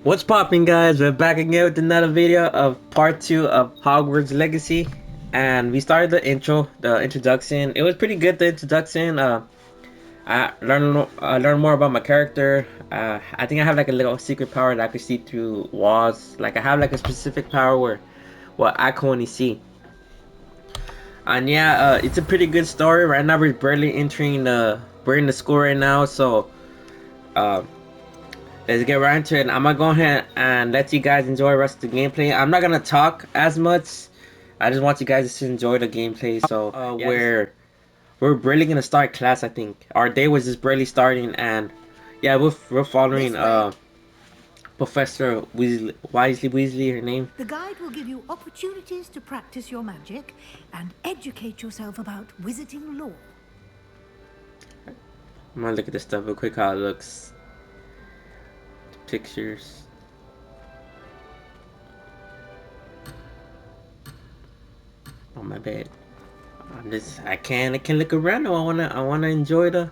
What's popping, guys? We're back again with another video of part 2 of Hogwarts Legacy. And we started the introduction. It was pretty good, the introduction. I learned more about my character. I think I have like a little secret power that I can see through walls. Like I have like a specific power where I can only see. And yeah, it's a pretty good story. Right now we're barely we're in the school right now, so um let's get right into it. I'm gonna go ahead and let you guys enjoy the rest of the gameplay. I'm not gonna talk as much. I just want you guys to enjoy the gameplay. So yeah, we're barely gonna start class. I think our day was just barely starting, and yeah, we're following Professor Weasley, her name. The guide will give you opportunities to practice your magic and educate yourself about wizarding lore. I'm gonna look at this stuff real quick. How it looks. The pictures. Oh my bad. I can't look around. Though. I wanna enjoy the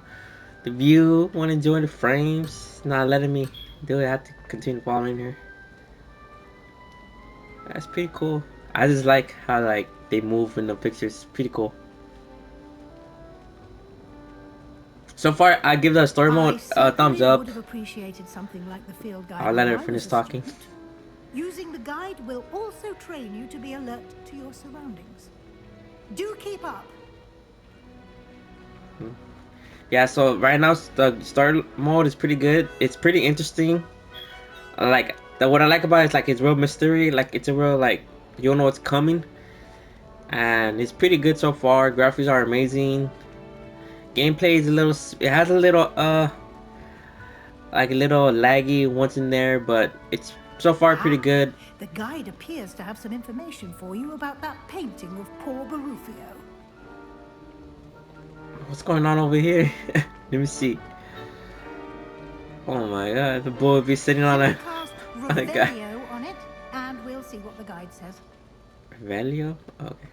view. Want to enjoy the frames. Not letting me do it. I have to continue following her. That's pretty cool. I just like how like they move in the pictures. Pretty cool. So far, I give the story mode a thumbs up. Would have appreciated something like the field guide. I'll let her finish talking. Using the guide will also train you to be alert to your surroundings. Do keep up. Yeah, so right now the start mode is pretty good. It's pretty interesting. Like what I like about it is like it's real mystery. Like it's a real like you don't know what's coming, and it's pretty good so far. Graphics are amazing. Gameplay is a little. It has a little like a little laggy once in there, but it's so far pretty good. The guide appears to have some information for you about that painting of poor Barufio. What's going on over here? Let me see. Oh my god, the boy would be sitting on a guy. On it, and we'll see what the guide says. Revelio? Okay.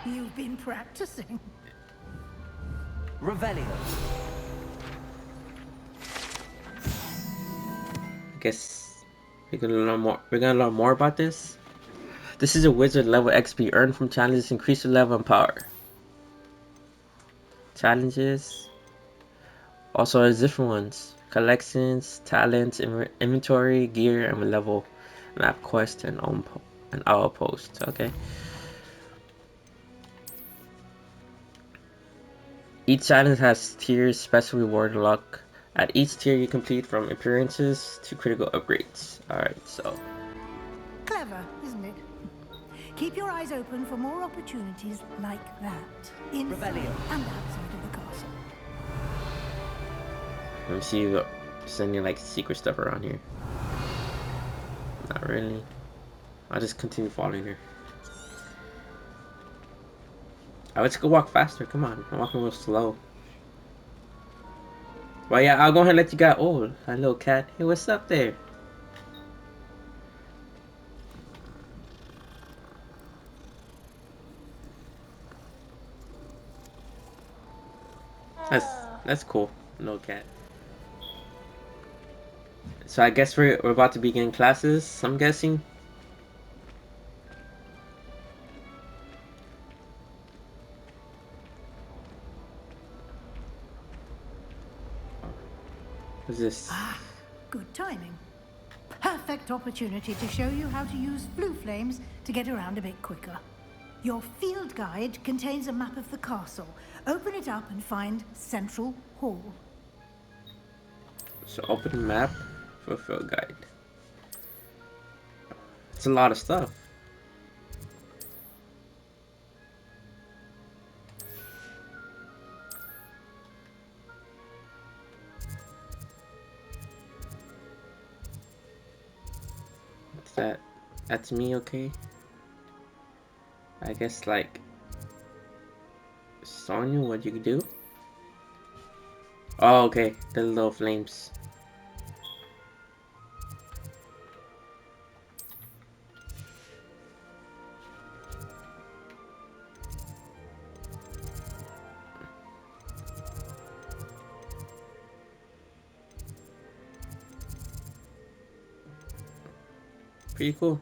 You've been practicing. Revelio. I guess we're gonna learn more. We're gonna learn more about this. This is a wizard level XP earned from challenges. Increase your level and power. Challenges. Also, there's different ones. Collections, talents, inventory, gear, and level. Map quest and outpost. Okay. Each challenge has tiers, special reward, luck. At each tier you complete from appearances to critical upgrades. Alright, so. Clever, isn't it? Keep your eyes open for more opportunities like that. Inside and outside of the castle. Let me see if there's any like secret stuff around here. Not really. I'll just continue following her. Let's go walk faster. Come on. I'm walking real slow. Well, yeah, I'll go ahead and let you guys. Oh, hello, cat. Hey, what's up there? That's cool. No cat. So I guess we're about to begin classes. I'm guessing. What's this? Ah, good timing. Perfect opportunity to show you how to use blue flames to get around a bit quicker. Your field guide contains a map of the castle. Open it up and find Central Hall. So open map for field guide. It's a lot of stuff. That's me, okay? I guess like Sonya, what you can do? Oh, okay, the little flames. Pretty cool.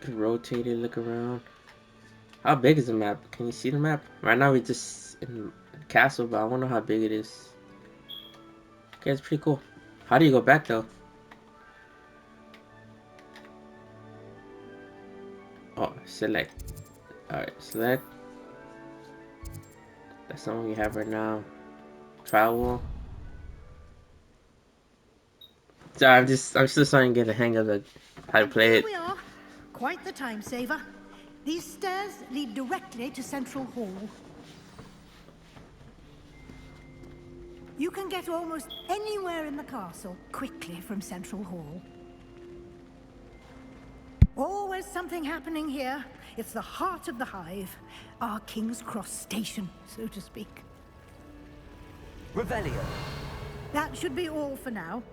Can rotate it, look around. How big is the map? Can you see the map? Right now we're just in the castle, but I wonder how big it is. Okay, it's pretty cool. How do you go back though? Oh, select. Alright, select. That's the one we have right now. Travel. So I'm still starting to get a hang of how to play Here it. we are. Quite the time saver. These stairs lead directly to Central Hall. You can get almost anywhere in the castle quickly from Central Hall. Always something happening here. It's the heart of the hive. Our King's Cross station, so to speak. Revelio. That should be all for now.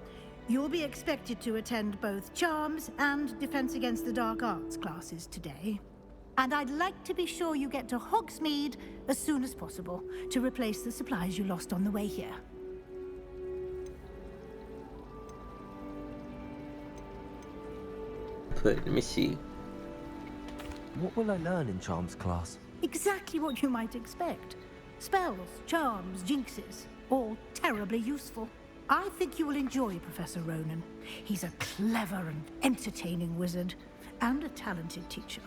You'll be expected to attend both Charms and Defense Against the Dark Arts classes today. And I'd like to be sure you get to Hogsmeade as soon as possible to replace the supplies you lost on the way here. Let me see. What will I learn in Charms class? Exactly what you might expect. Spells, charms, jinxes, all terribly useful. I think you will enjoy Professor Ronan. He's a clever and entertaining wizard, and a talented teacher.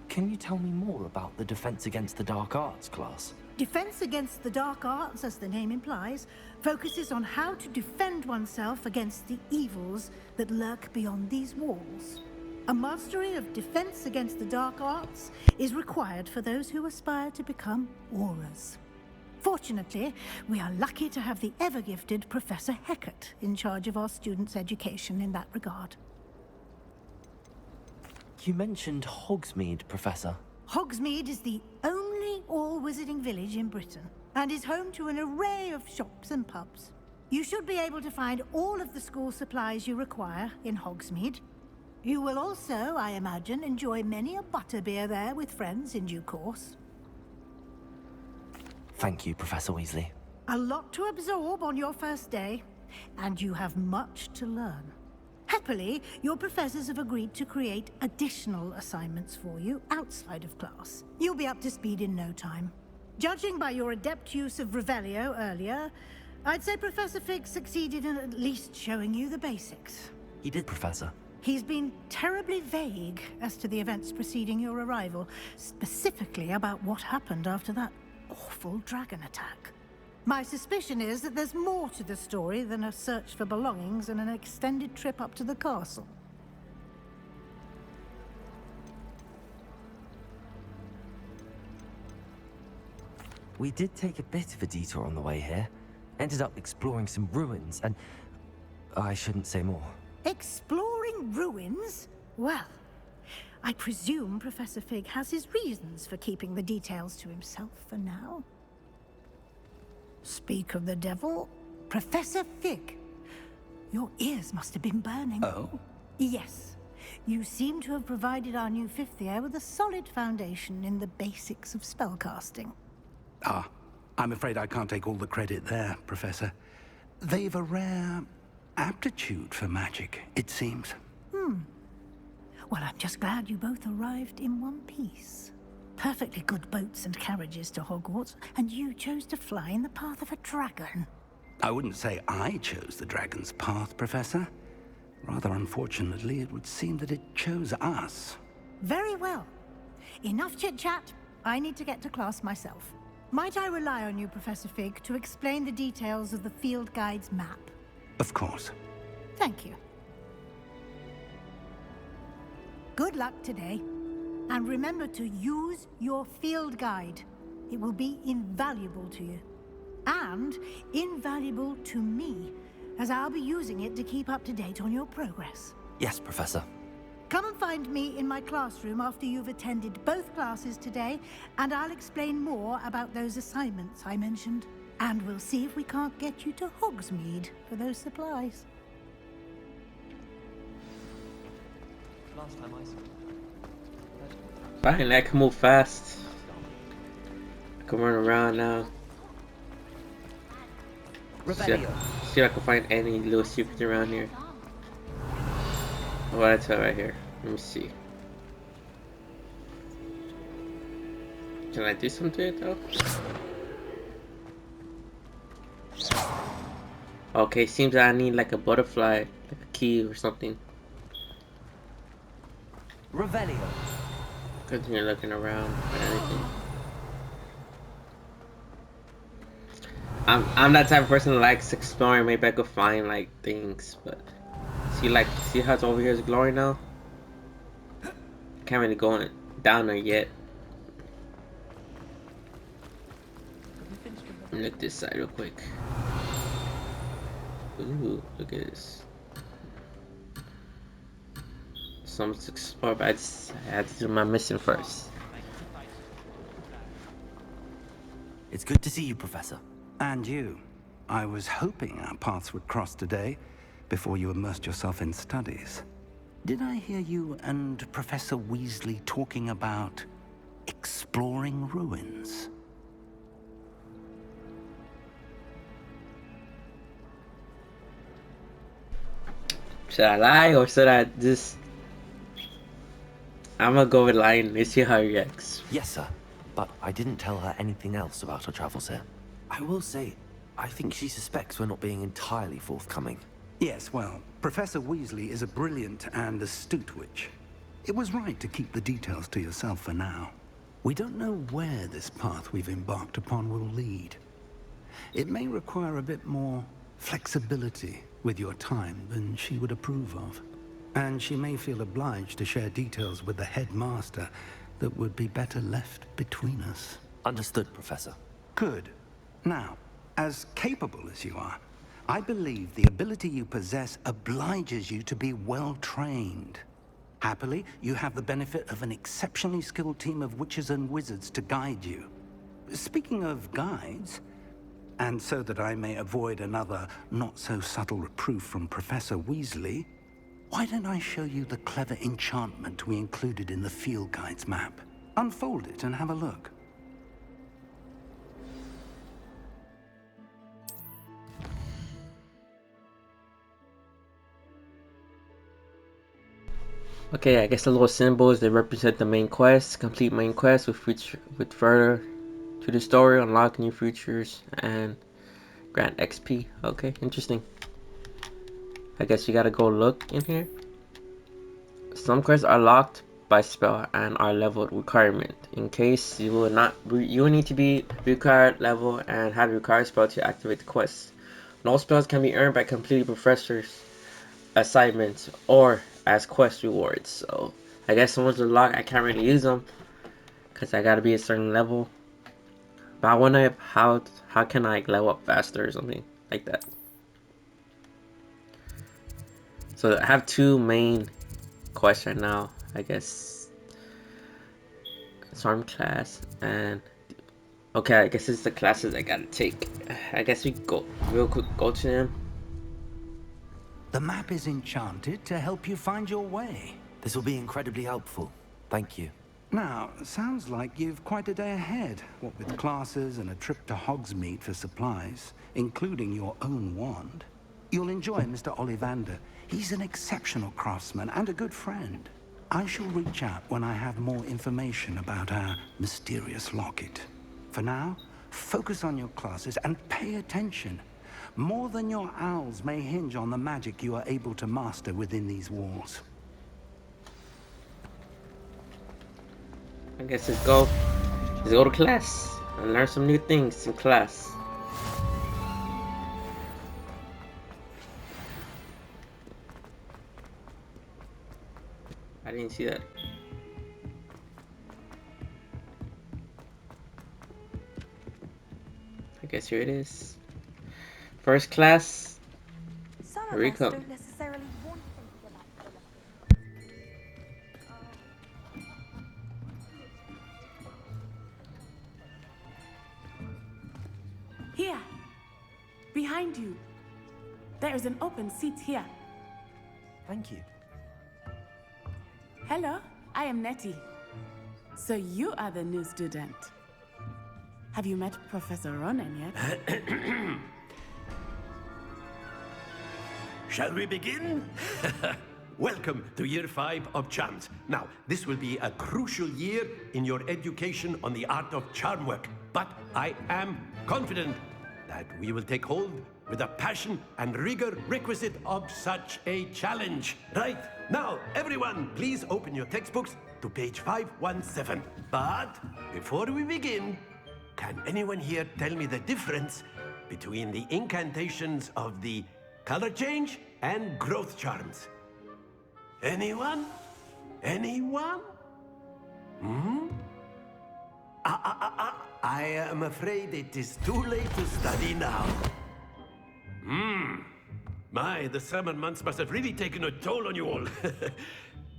Can you tell me more about the Defense Against the Dark Arts class? Defense Against the Dark Arts, as the name implies, focuses on how to defend oneself against the evils that lurk beyond these walls. A mastery of Defense Against the Dark Arts is required for those who aspire to become Aurors. Fortunately, we are lucky to have the ever-gifted Professor Hecat in charge of our students' education in that regard. You mentioned Hogsmeade, Professor. Hogsmeade is the only all-wizarding village in Britain, and is home to an array of shops and pubs. You should be able to find all of the school supplies you require in Hogsmeade. You will also, I imagine, enjoy many a butterbeer there with friends in due course. Thank you, Professor Weasley. A lot to absorb on your first day, and you have much to learn. Happily, your professors have agreed to create additional assignments for you outside of class. You'll be up to speed in no time. Judging by your adept use of Revelio earlier, I'd say Professor Fig succeeded in at least showing you the basics. He did, Professor. He's been terribly vague as to the events preceding your arrival, specifically about what happened after that awful dragon attack. My suspicion is that there's more to the story than a search for belongings and an extended trip up to the castle. We did take a bit of a detour on the way here. Ended up exploring some ruins and... I shouldn't say more. Exploring ruins? Well, I presume Professor Fig has his reasons for keeping the details to himself for now. Speak of the devil, Professor Fig. Your ears must have been burning. Oh? Yes. You seem to have provided our new fifth year with a solid foundation in the basics of spellcasting. Ah, I'm afraid I can't take all the credit there, Professor. They've a rare aptitude for magic, it seems. Well, I'm just glad you both arrived in one piece. Perfectly good boats and carriages to Hogwarts, and you chose to fly in the path of a dragon. I wouldn't say I chose the dragon's path, Professor. Rather unfortunately, it would seem that it chose us. Very well. Enough chit-chat. I need to get to class myself. Might I rely on you, Professor Fig, to explain the details of the field guide's map? Of course. Thank you. Good luck today. And remember to use your field guide. It will be invaluable to you. And invaluable to me, as I'll be using it to keep up to date on your progress. Yes, Professor. Come and find me in my classroom after you've attended both classes today, and I'll explain more about those assignments I mentioned. And we'll see if we can't get you to Hogsmeade for those supplies. Last time I saw Fine, I can move fast. I can run around now. Revelio. See if I can find any little secrets around here. Oh, that's right here. Let me see. Can I do something to it though? Okay, seems that I need like a butterfly, like a key or something. Revelio. Continue looking around for anything. I'm that type of person that likes exploring. Maybe I could find like things, but see how it's over here is glowing now? Can't really go down there yet. Let me look this side real quick. Ooh, look at this. So much to explore, but I had to do my mission first. It's good to see you, Professor. And you. I was hoping our paths would cross today, before you immersed yourself in studies. Did I hear you and Professor Weasley talking about exploring ruins? Should I lie or should I just... I'm gonna go with lying. Let's see how he reacts. Yes, sir. But I didn't tell her anything else about our travels here. I will say, I think she suspects we're not being entirely forthcoming. Yes, well, Professor Weasley is a brilliant and astute witch. It was right to keep the details to yourself for now. We don't know where this path we've embarked upon will lead. It may require a bit more flexibility with your time than she would approve of. And she may feel obliged to share details with the headmaster that would be better left between us. Understood, Professor. Good. Now, as capable as you are, I believe the ability you possess obliges you to be well trained. Happily, you have the benefit of an exceptionally skilled team of witches and wizards to guide you. Speaking of guides, and so that I may avoid another not-so-subtle reproof from Professor Weasley, why don't I show you the clever enchantment we included in the field guide's map? Unfold it and have a look. Okay, I guess the little symbols they represent the main quest. Complete main quest with further to the story, unlock new features, and grant XP. Okay, interesting. I guess you gotta go look in here. Some quests are locked by spell and are leveled requirement. In case you will need to be required level and have the required spell to activate the quest. No spells can be earned by completing professors' assignments or as quest rewards. So I guess someone's locked. I can't really use them because I gotta be a certain level. But I wonder how can I level up faster or something like that. So I have two main quests right now. I guess Charm class and okay. I guess it's the classes I gotta take. I guess we go real quick. Go to them. The map is enchanted to help you find your way. This will be incredibly helpful. Thank you. Now, sounds like you've quite a day ahead, what with classes and a trip to Hogsmeade for supplies, including your own wand. You'll enjoy Mr. Ollivander. He's an exceptional craftsman and a good friend. I shall reach out when I have more information about our mysterious locket. For now, focus on your classes and pay attention. More than your owls may hinge on the magic you are able to master within these walls. I guess let's go to class and learn some new things in class. I didn't see that. I guess here it is. First class. Here we come. Here, behind you. There is an open seat here. Thank you. Hello, I am Nettie. So you are the new student. Have you met Professor Ronan yet? Shall we begin? Welcome to Year 5 of Charms. Now, this will be a crucial year in your education on the art of charm work. But I am confident that we will take hold with the passion and rigor requisite of such a challenge. Right, now, everyone, please open your textbooks to page 517. But before we begin, can anyone here tell me the difference between the incantations of the color change and growth charms? Anyone? Anyone? I am afraid it is too late to study now. My, the summer months must have really taken a toll on you all.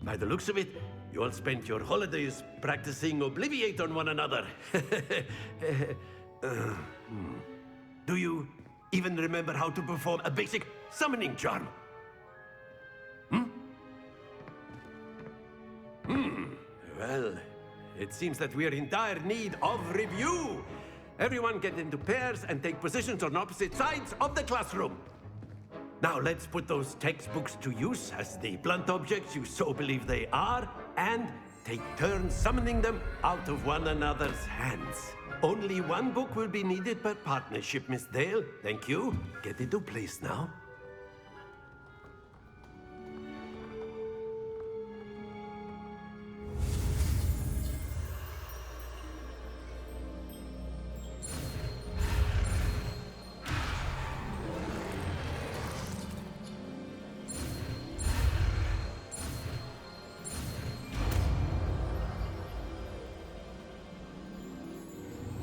By the looks of it, you all spent your holidays practicing Obliviate on one another. Do you even remember how to perform a basic summoning charm? Well, it seems that we are in dire need of review. Everyone get into pairs and take positions on opposite sides of the classroom. Now let's put those textbooks to use as the blunt objects you so believe they are, and take turns summoning them out of one another's hands. Only one book will be needed per partnership, Miss Dale. Thank you. Get into place now.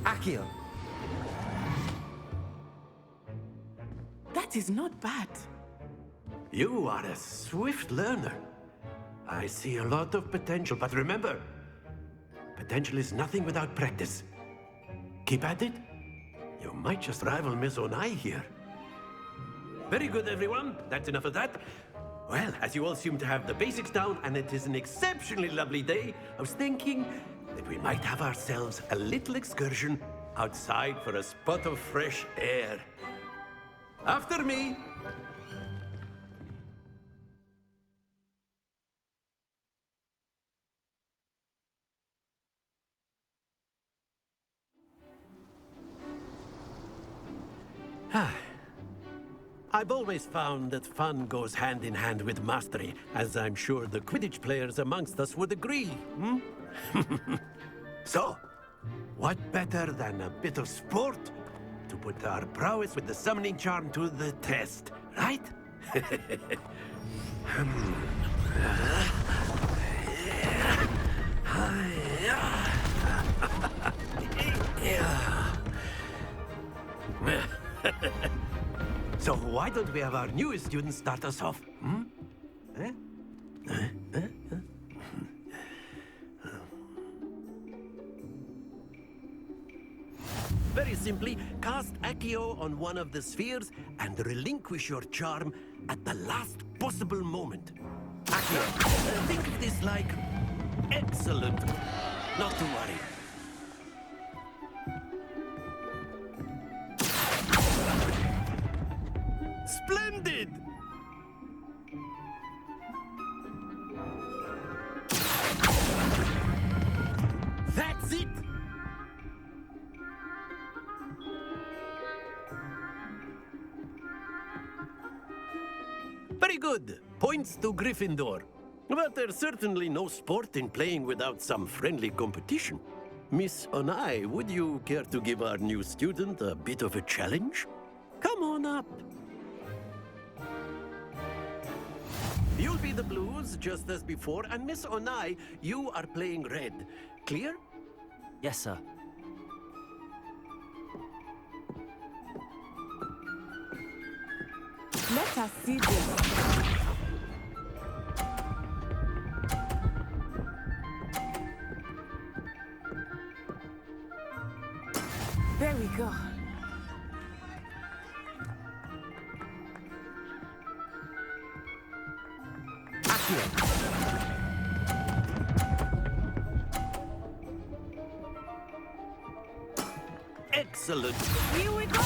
Akio! That is not bad. You are a swift learner. I see a lot of potential, but remember, potential is nothing without practice. Keep at it. You might just rival Miss Onai here. Very good, everyone. That's enough of that. Well, as you all seem to have the basics down, and it is an exceptionally lovely day, I was thinking that we might have ourselves a little excursion outside for a spot of fresh air. After me. I've always found that fun goes hand in hand with mastery, as I'm sure the Quidditch players amongst us would agree. So, what better than a bit of sport to put our prowess with the summoning charm to the test, right? So why don't we have our newest student start us off? Very simply, cast Accio on one of the spheres and relinquish your charm at the last possible moment. Accio, think of this like excellent. Not to worry. Splendid! That's it! Very good. Points to Gryffindor. But there's certainly no sport in playing without some friendly competition. Miss Onai, would you care to give our new student a bit of a challenge? Come on up. You'll be the blues, just as before, and Miss Onai, you are playing red. Clear? Yes, sir. Let us see this. There we go. Excellent. Here we go.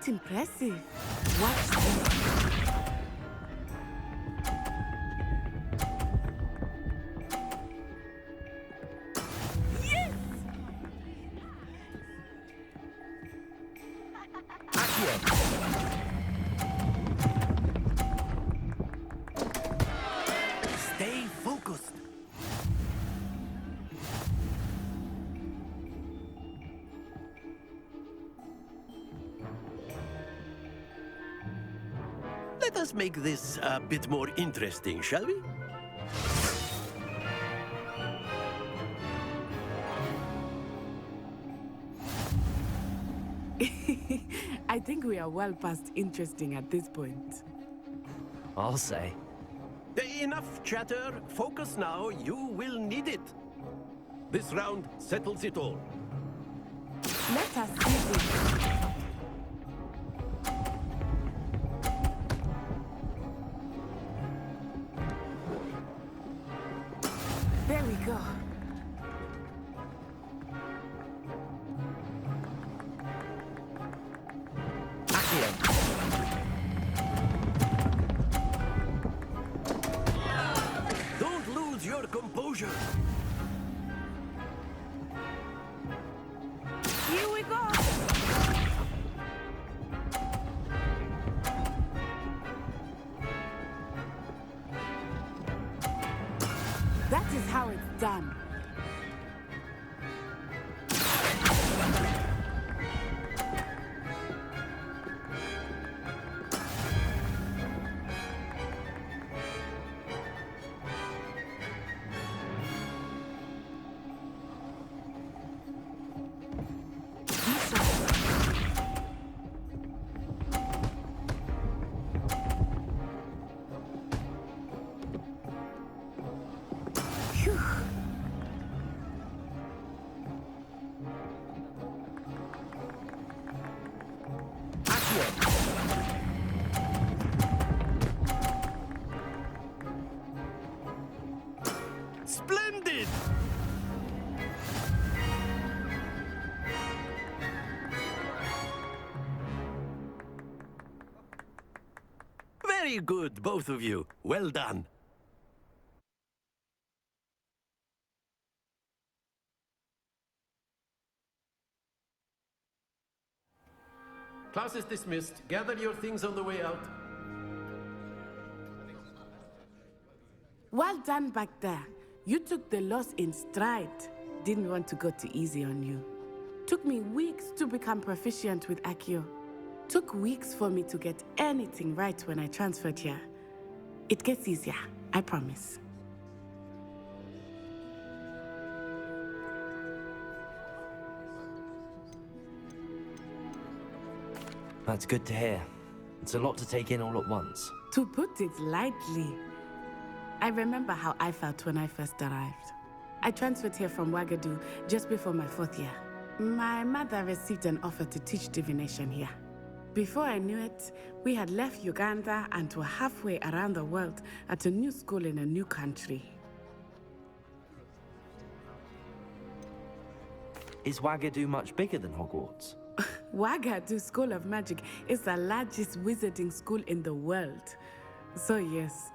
Quite impressive. Watch this. Stay focused. Let us make this a bit more interesting, shall we? I think we are well past interesting at this point. I'll say. Enough chatter. Focus now. You will need it. This round settles it all. Let us see this. There we go. Don't lose your composure. Here we go. That is how it's done. Phew. Splendid! Very good, both of you. Well done. Class is dismissed. Gather your things on the way out. Well done back there. You took the loss in stride. Didn't want to go too easy on you. Took me weeks to become proficient with Accio. Took weeks for me to get anything right when I transferred here. It gets easier, I promise. That's good to hear. It's a lot to take in all at once. To put it lightly, I remember how I felt when I first arrived. I transferred here from Wagadu just before my 4th year. My mother received an offer to teach divination here. Before I knew it, we had left Uganda and were halfway around the world at a new school in a new country. Is Wagadu much bigger than Hogwarts? Wagadu School of Magic is the largest wizarding school in the world. So yes,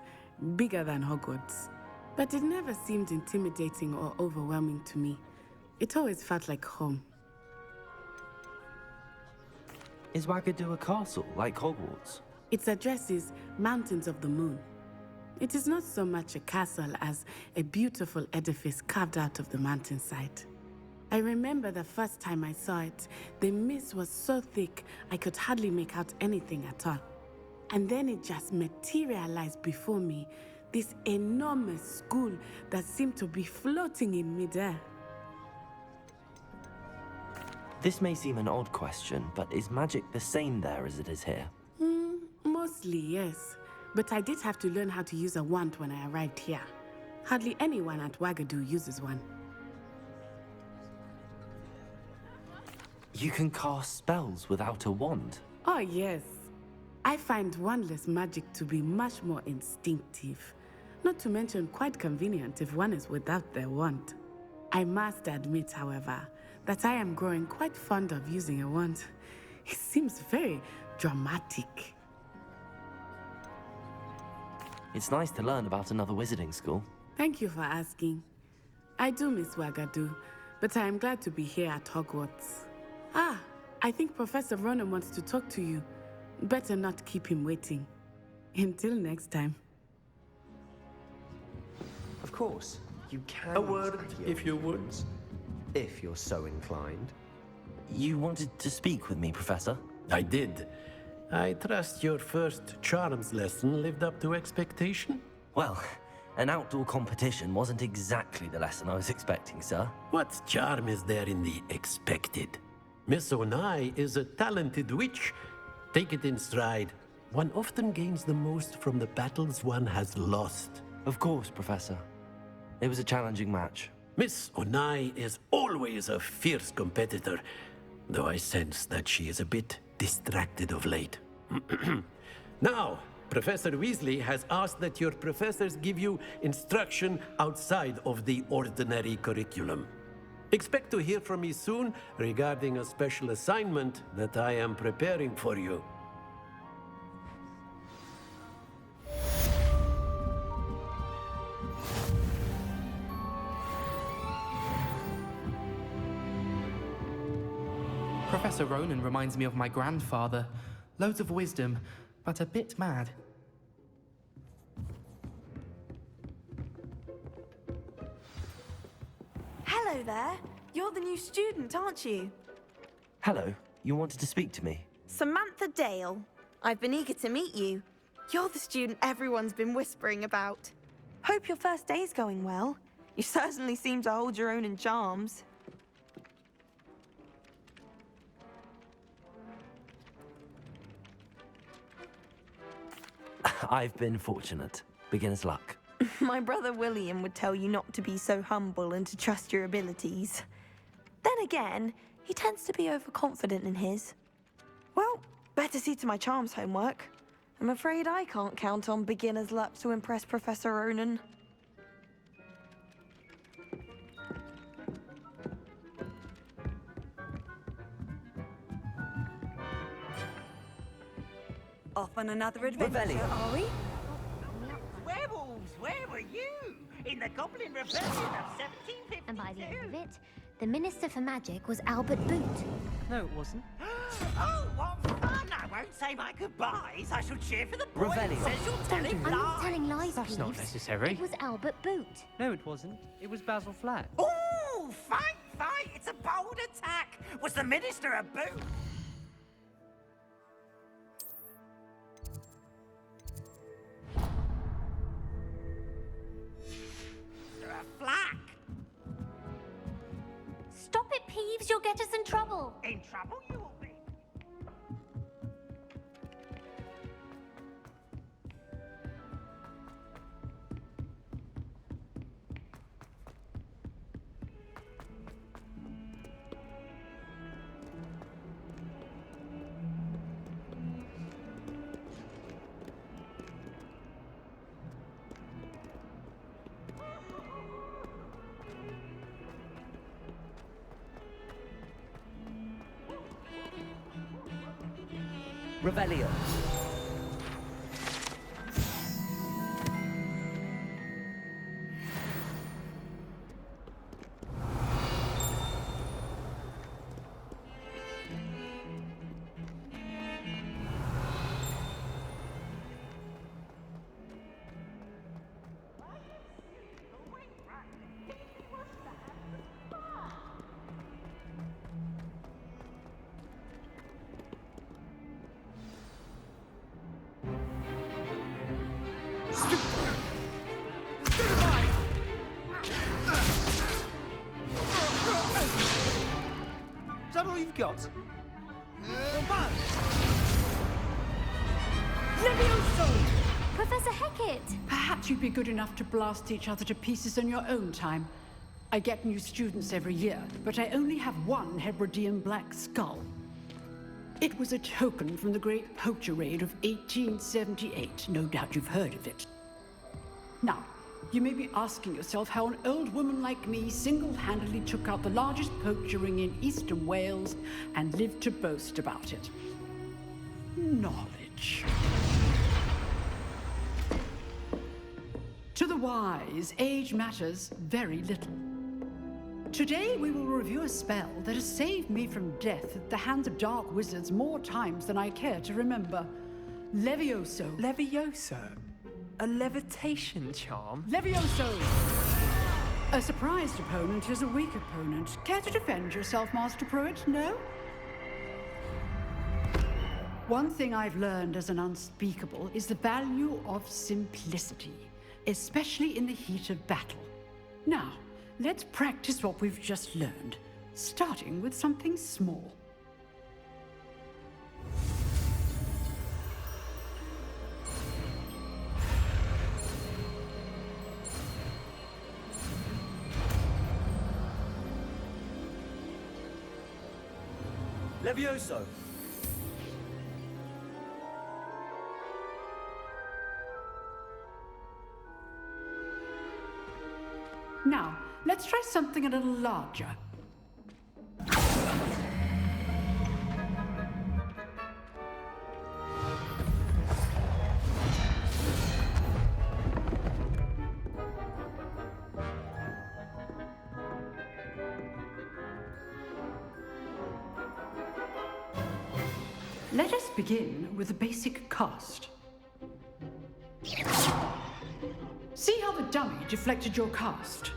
bigger than Hogwarts. But it never seemed intimidating or overwhelming to me. It always felt like home. Is Wagadu a castle like Hogwarts? Its address is Mountains of the Moon. It is not so much a castle as a beautiful edifice carved out of the mountainside. I remember the first time I saw it, the mist was so thick I could hardly make out anything at all. And then it just materialized before me, this enormous school that seemed to be floating in midair. This may seem an odd question, but is magic the same there as it is here? Mostly, yes. But I did have to learn how to use a wand when I arrived here. Hardly anyone at Wagadu uses one. You can cast spells without a wand. Oh, yes. I find wandless magic to be much more instinctive. Not to mention quite convenient if one is without their wand. I must admit, however, that I am growing quite fond of using a wand. He seems very dramatic. It's nice to learn about another wizarding school. Thank you for asking. I do miss Wagadu, but I am glad to be here at Hogwarts. Ah, I think Professor Ronan wants to talk to you. Better not keep him waiting. Until next time. Of course, you can. A word, if you would. If you're so inclined. You wanted to speak with me, Professor? I did. I trust your first charms lesson lived up to expectation? Well, an outdoor competition wasn't exactly the lesson I was expecting, sir. What charm is there in the expected? Miss Onai is a talented witch. Take it in stride. One often gains the most from the battles one has lost. Of course, Professor. It was a challenging match. Miss Onai is always a fierce competitor, though I sense that she is a bit distracted of late. Now, Professor Weasley has asked that your professors give you instruction outside of the ordinary curriculum. Expect to hear from me soon regarding a special assignment that I am preparing for you. Professor Ronan reminds me of my grandfather. Loads of wisdom, but a bit mad. Hello there. You're the new student, aren't you? Hello, you wanted to speak to me? Samantha Dale. I've been eager to meet you. You're the student everyone's been whispering about. Hope your first day's going well. You certainly seem to hold your own in charms. I've been fortunate. Beginner's luck. My brother William would tell you not to be so humble and to trust your abilities. Then again, he tends to be overconfident in his. Well, better see to my charms homework. I'm afraid I can't count on beginner's luck to impress Professor Ronan. Off on another adventure, are we? Werewolves, where were you? In the Goblin Rebellion of 1752? And by the end of it, the Minister for Magic was Albert Boot. No, it wasn't. Oh, what fun! I won't say my goodbyes. I shall cheer for the boy Revelio. who says you're telling I'm lies. not telling lies, That's not Peeves. necessary. It was Albert Boot. No, it wasn't. It was Basil Flack. Oh, fight, fight! It's a bold attack. Was the Minister a boot? A flack. Stop it, Peeves. You'll get us in trouble. In trouble you will be. Revelio. Is that all you've got? Professor Hecat! Perhaps you'd be good enough to blast each other to pieces in your own time. I get new students every year, but I only have one Hebridean black skull. It was a token from the Great Poacher Raid of 1878. No doubt you've heard of it. Now, You may be asking yourself how an old woman like me single-handedly took out the largest poacher ring in eastern Wales and lived to boast about it. Knowledge. To the wise, age matters very little. Today we will review a spell that has saved me from death at the hands of dark wizards more times than I care to remember. Levioso. Levioso? A levitation charm? Levioso! A surprised opponent is a weak opponent. Care to defend yourself, Master Pruitt? No? One thing I've learned as an unspeakable is the value of simplicity, especially in the heat of battle. Now, let's practice what we've just learned, starting with something small. Levioso! Now, let's try something a little larger. Let us begin with a basic cast. See how the dummy deflected your cast?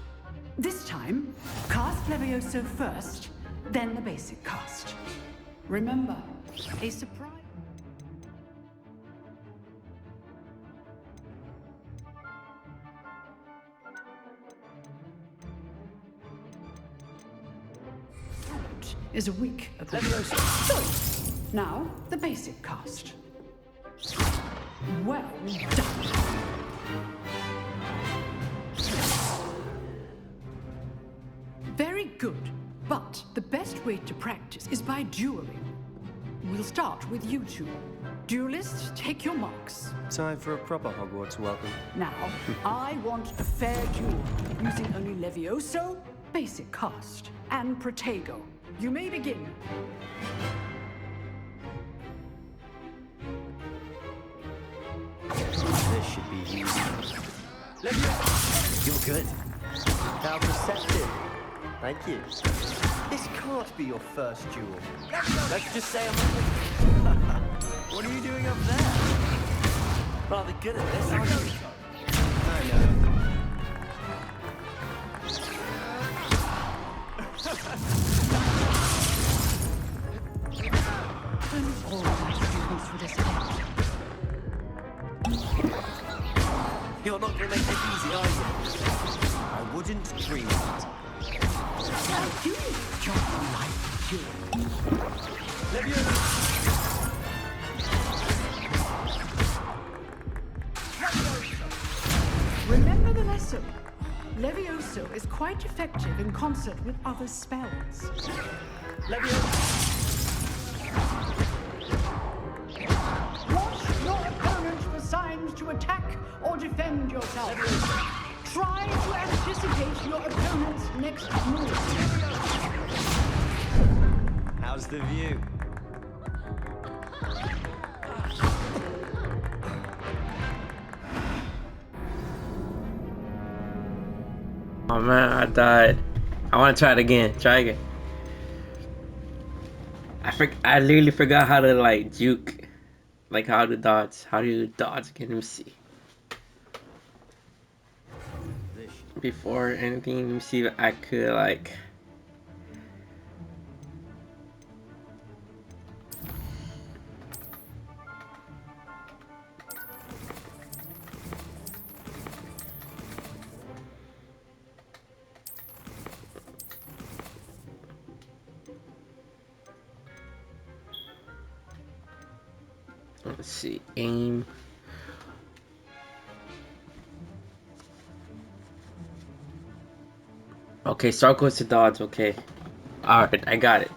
This time, cast Levioso first, then the basic cast. Remember, a surprise... is a weak opponent. So, now, the basic cast. Well done. Very good, but the best way to practice is by dueling. We'll start with you two. Duelists, take your marks. Time for a proper Hogwarts welcome. Now, I want a fair duel, using only Levioso, basic cast, and Protego. You may begin. This should be easy. Levioso! You're good. How perceptive. Thank you. This can't be your first duel. Let's just say I'm... What are you doing up there? Rather good at this, aren't you? I know. All my students would escape. You're not going to make it easy, are you? I wouldn't dream of it. I do enjoy life duel. Remember the lesson. Levioso is quite effective in concert with other spells. Levioso! Watch your opponent for signs to attack or defend yourself. Try to anticipate your opponent's next move. How's the view? Oh man, I died. I want to try it again. Try again. I literally forgot how to like juke, like how to dodge. How do you dodge? Can you see? Before anything, let me see if I could like. Let's see, aim. Okay, circles to dodge, okay. Alright, I got it.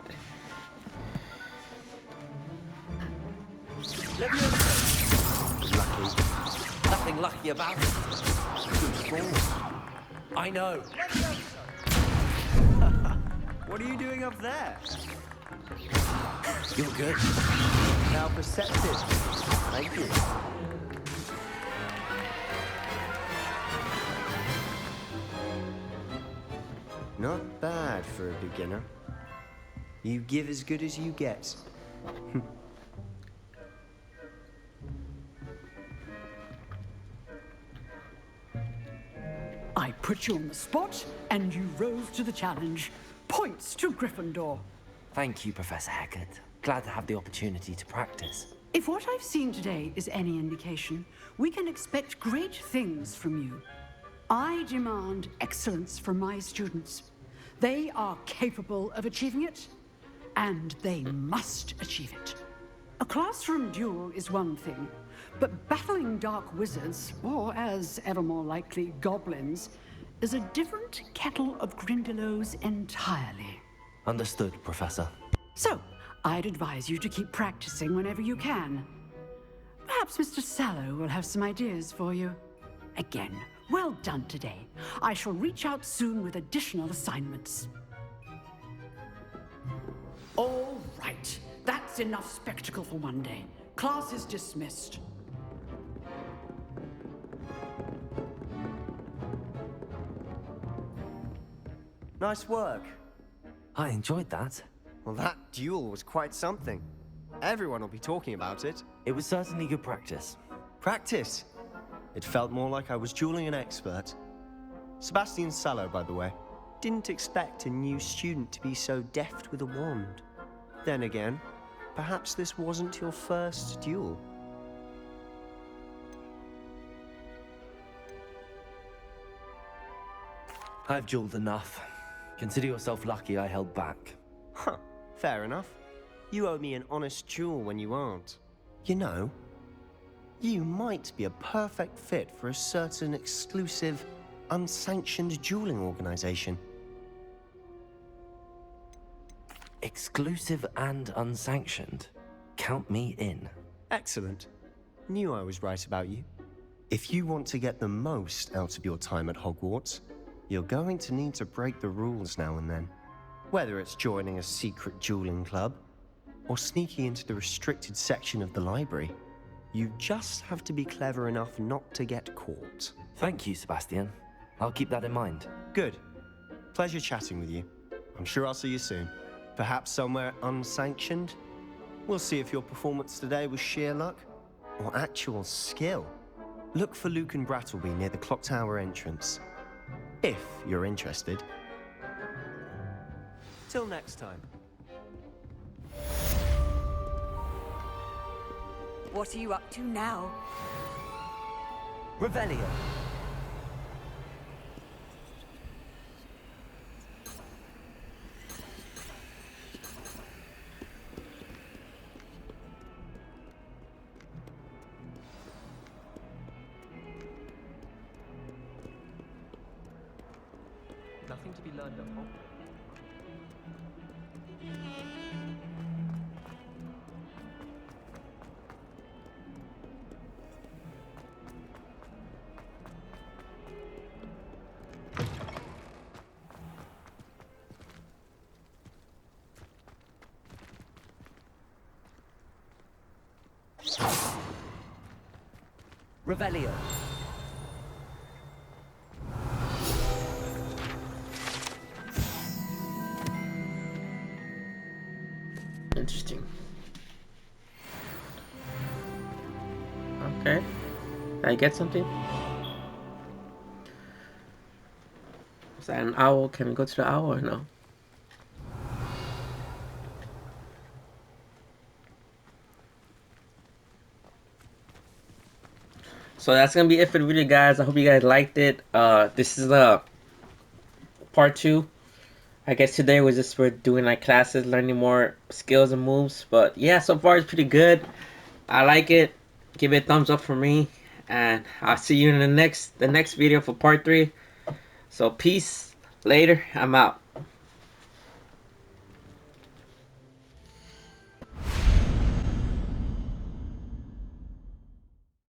Lucky. Nothing lucky about it. Good fall. I know. What are you doing up there? You're good. Now perceptive. Thank you. Not bad for a beginner. You give as good as you get. I put you on the spot, and you rose to the challenge. Points to Gryffindor. Thank you, Professor Haggard. Glad to have the opportunity to practice. If what I've seen today is any indication, we can expect great things from you. I demand excellence from my students. They are capable of achieving it, and they must achieve it. A classroom duel is one thing, but battling dark wizards, or as ever more likely, goblins, is a different kettle of Grindylows entirely. Understood, Professor. So, I'd advise you to keep practicing whenever you can. Perhaps Mr. Sallow will have some ideas for you. Again, well done today. I shall reach out soon with additional assignments. All right, that's enough spectacle for one day. Class is dismissed. Nice work. I enjoyed that. Well, that duel was quite something. Everyone will be talking about it. It was certainly good practice. Practice? It felt more like I was dueling an expert. Sebastian Sallow, by the way. Didn't expect a new student to be so deft with a wand. Then again, perhaps this wasn't your first duel. I've dueled enough. Consider yourself lucky I held back. Huh, fair enough. You owe me an honest duel when you aren't. You know, you might be a perfect fit for a certain exclusive, unsanctioned dueling organization. Exclusive and unsanctioned. Count me in. Excellent. Knew I was right about you. If you want to get the most out of your time at Hogwarts, you're going to need to break the rules now and then. Whether it's joining a secret dueling club, or sneaking into the restricted section of the library, you just have to be clever enough not to get caught. Thank you, Sebastian. I'll keep that in mind. Good. Pleasure chatting with you. I'm sure I'll see you soon. Perhaps somewhere unsanctioned? We'll see if your performance today was sheer luck, or actual skill. Look for Luke and Brattleby near the clock tower entrance. If you're interested. Till next time. What are you up to now? Revelio. Nothing to be learned at home. Revelio. Interesting. Okay. Did I get something? Is that an owl? Can we go to the owl or no? So that's gonna be it for the video, guys. I hope you guys liked it. This is part 2. I guess today was just for doing like classes, learning more skills and moves. But yeah, so far it's pretty good. I like it. Give it a thumbs up for me, and I'll see you in the next video for part 3. So peace. Later. I'm out.